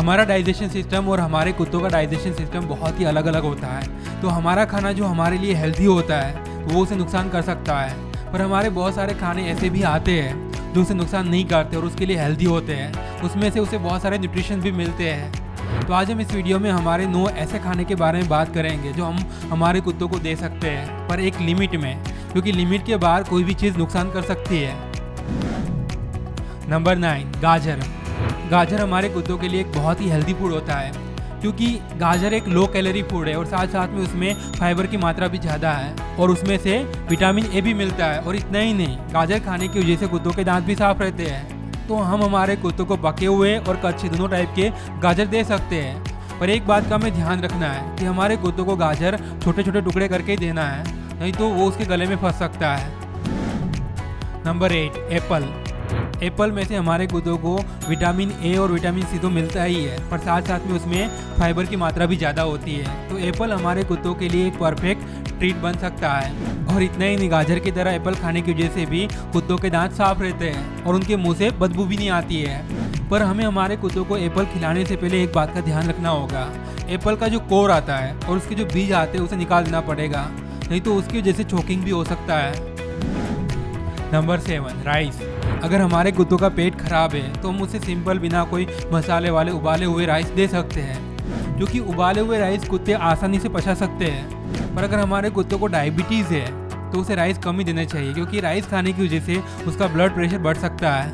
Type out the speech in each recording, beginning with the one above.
हमारा digestion system और हमारे कुत्तों का डाइजेशन सिस्टम बहुत ही अलग अलग होता है। तो हमारा खाना जो हमारे लिए हेल्दी होता है वो उसे नुकसान कर सकता है, पर हमारे बहुत सारे खाने ऐसे भी आते हैं जो उसे नुकसान नहीं करते और उसके लिए हेल्दी होते हैं। उसमें से उसे बहुत सारे न्यूट्रिशन भी मिलते हैं। तो आज हम इस वीडियो में हमारे 9 ऐसे खाने के बारे में बात करेंगे जो हम हमारे कुत्तों को दे सकते हैं, पर एक लिमिट में, क्योंकि लिमिट के बाहर कोई भी चीज़ नुकसान कर सकती है। नंबर 9, गाजर। गाजर हमारे कुत्तों के लिए एक बहुत ही हेल्दी फूड होता है, क्योंकि गाजर एक लो कैलोरी फूड है और साथ साथ में उसमें फाइबर की मात्रा भी ज़्यादा है और उसमें से विटामिन ए भी मिलता है। और इतना ही नहीं, गाजर खाने की वजह से कुत्तों के दांत भी साफ रहते हैं। तो हम हमारे कुत्तों को पके हुए और कच्चे दोनों टाइप के गाजर दे सकते हैं। पर एक बात का हमें ध्यान रखना है कि हमारे कुत्तों को गाजर छोटे छोटे टुकड़े करके ही देना है, नहीं तो वो उसके गले में फंस सकता है। Number 8, Apple. एप्पल में से हमारे कुत्तों को विटामिन ए और विटामिन सी तो मिलता ही है, पर साथ साथ में उसमें फाइबर की मात्रा भी ज़्यादा होती है। तो एप्पल हमारे कुत्तों के लिए एक परफेक्ट ट्रीट बन सकता है। और इतना ही नहीं, गाजर की तरह एप्पल खाने की वजह से भी कुत्तों के दांत साफ रहते हैं और उनके मुंह से बदबू भी नहीं आती है। पर हमें हमारे कुत्तों को एप्पल खिलाने से पहले एक बात का ध्यान रखना होगा। एप्पल का जो कोर आता है और उसके जो बीज आते हैं उसे निकाल देना पड़ेगा, नहीं तो उसकी वजह से चोकिंग भी हो सकता है। Number 7, rice. अगर हमारे कुत्तों का पेट खराब है तो हम उसे सिंपल बिना कोई मसाले वाले उबाले हुए राइस दे सकते हैं, क्योंकि उबाले हुए राइस कुत्ते आसानी से पचा सकते हैं। पर अगर हमारे कुत्तों को डायबिटीज़ है तो उसे राइस कम ही देना चाहिए, क्योंकि राइस खाने की वजह से उसका ब्लड प्रेशर बढ़ सकता है।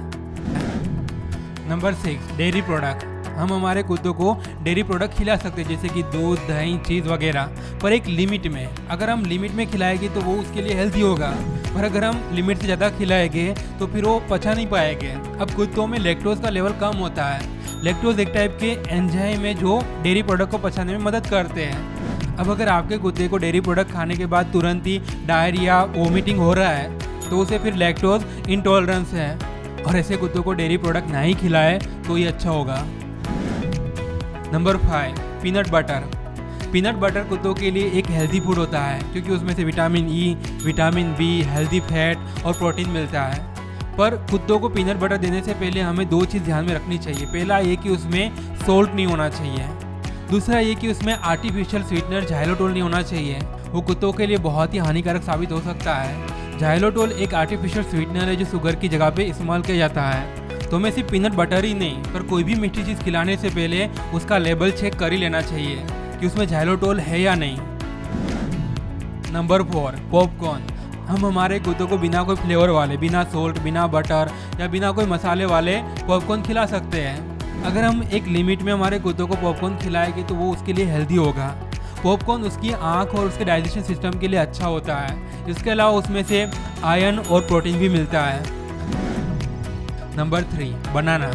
Number 6, dairy product. हम हमारे कुत्तों को डेयरी प्रोडक्ट खिला सकते हैं, जैसे कि दूध, दही, चीज़ वगैरह, पर एक लिमिट में। अगर हम लिमिट में खिलाएंगे तो वो उसके लिए हेल्दी होगा, पर अगर हम लिमिट से ज़्यादा खिलाएंगे तो फिर वो पचा नहीं पाएंगे। अब कुत्तों में लैक्टोज का लेवल कम होता है। लैक्टोज एक टाइप के एंजाइम है जो डेयरी प्रोडक्ट को पचाने में मदद करते हैं। अब अगर आपके कुत्ते को डेयरी प्रोडक्ट खाने के बाद तुरंत ही डायरिया, वोमिटिंग हो रहा है तो उसे फिर लैक्टोज इंटॉलरेंस है, और ऐसे कुत्तों को डेयरी प्रोडक्ट नहीं खिलाए तो ये अच्छा होगा। Number 5, peanut butter. Peanut butter कुत्तों के लिए एक हेल्दी फूड होता है, क्योंकि उसमें से vitamin E, vitamin B, healthy fat और प्रोटीन मिलता है। पर कुत्तों को पीनट बटर देने से पहले हमें 2 चीज़ ध्यान में रखनी चाहिए। पहला ये कि उसमें सोल्ट नहीं होना चाहिए, दूसरा ये कि उसमें आर्टिफिशियल स्वीटनर झाइलोटोल नहीं होना चाहिए। वो कुत्तों के लिए बहुत ही हानिकारक साबित हो सकता है। झाइलोटोल एक आर्टिफिशियल स्वीटनर है जो शुगर की जगह पे इस्तेमाल किया जाता है। तो हमें सिर्फ पीनट बटर ही नहीं, पर कोई भी मीठी चीज़ खिलाने से पहले उसका लेबल चेक कर ही लेना चाहिए कि उसमें झाइलोटोल है या नहीं। Number 4, popcorn. हम हमारे कुत्तों को बिना कोई फ्लेवर वाले, बिना सोल्ट, बिना बटर या बिना कोई मसाले वाले पॉपकॉर्न खिला सकते हैं। अगर हम एक लिमिट में हमारे कुत्तों को पॉपकॉर्न खिलाएंगे तो वो उसके लिए हेल्दी होगा। पॉपकॉर्न उसकी आँख और उसके डाइजेशन सिस्टम के लिए अच्छा होता है। इसके अलावा उसमें से आयरन और प्रोटीन भी मिलता है। नंबर 3, बनाना।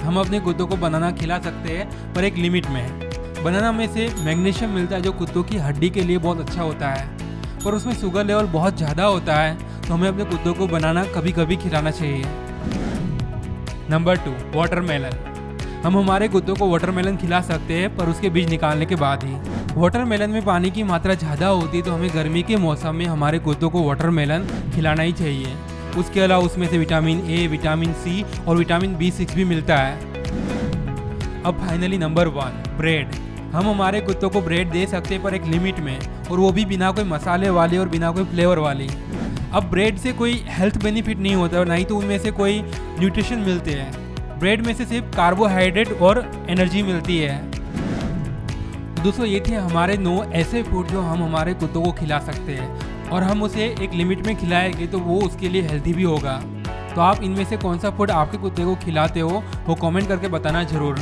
हम अपने कुत्तों को बनाना खिला सकते हैं, पर एक लिमिट में। बनाना में से मैग्नीशियम मिलता है जो कुत्तों की हड्डी के लिए बहुत अच्छा होता है, पर उसमें शुगर लेवल बहुत ज़्यादा होता है, तो हमें अपने कुत्तों को बनाना कभी कभी खिलाना चाहिए। Number 2, watermelon. हम हमारे कुत्तों को वाटरमेलन खिला सकते हैं, पर उसके बीज निकालने के बाद ही। वाटरमेलन में पानी की मात्रा ज़्यादा होती है, तो हमें गर्मी के मौसम में हमारे कुत्तों को वाटरमेलन खिलाना ही चाहिए। उसके अलावा उसमें से विटामिन ए, विटामिन सी और विटामिन B6 भी मिलता है। अब फाइनली नंबर 1, ब्रेड। हम हमारे कुत्तों को ब्रेड दे सकते हैं, पर एक लिमिट में, और वो भी बिना कोई मसाले वाली और बिना कोई फ्लेवर वाली। अब ब्रेड से कोई हेल्थ बेनिफिट नहीं होता और नहीं तो उनमें से कोई न्यूट्रिशन मिलते हैं। ब्रेड में से सिर्फ कार्बोहाइड्रेट और एनर्जी मिलती है। दोस्तों, ये थे हमारे 9 ऐसे फूड जो हम हमारे कुत्तों को खिला सकते हैं, और हम उसे एक लिमिट में खिलाएंगे तो वो उसके लिए हेल्दी भी होगा। तो आप इनमें से कौन सा फूड आपके कुत्ते को खिलाते हो वो कमेंट करके बताना ज़रूर।